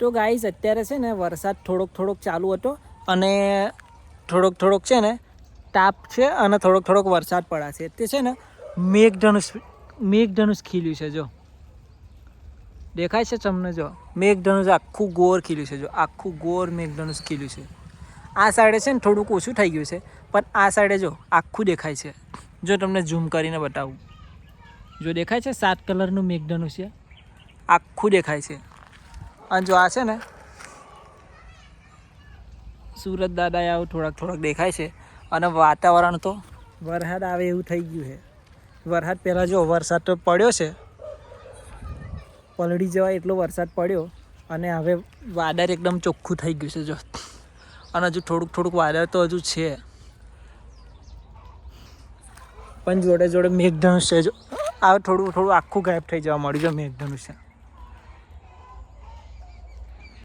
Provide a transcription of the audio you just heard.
તો ગાઈઝ અત્યારે છે ને વરસાદ થોડોક ચાલુ હતો અને થોડોક છે ને તાપ છે અને થોડોક વરસાદ પડાશે. તે છે ને મેઘધનુષ ખીલ્યું છે. જો દેખાય છે તમને? જો મેઘધનુષ આખું ગોળ ખીલ્યું છે. જો આખું ગોળ મેઘધનુષ ખીલ્યું છે. આ સાઈડે છે ને થોડુંક ઓછું થઈ ગયું છે, પણ આ સાઈડે જો આખું દેખાય છે. જો તમને ઝૂમ કરીને બતાવું, જો દેખાય છે 7 કલરનું મેઘધનુષ્ય આખું દેખાય છે. અને જો આ છે ને સુરત દાદા આવું થોડાક દેખાય છે. અને વાતાવરણ તો વરસાદ આવે એવું થઈ ગયું છે. વરસાદ પહેલાં જો વરસાદ તો પડ્યો છે, પલળી જવાય એટલો વરસાદ પડ્યો અને હવે વાદળ એકદમ ચોખ્ખું થઈ ગયું છે. જો અને હજુ થોડુંક વાદળ તો હજુ છે, પણ જોડે મેઘધનુષ્ય જો આ થોડું આખું ગાયબ થઈ જવા મળ્યું છે મેઘધનુષ્ય.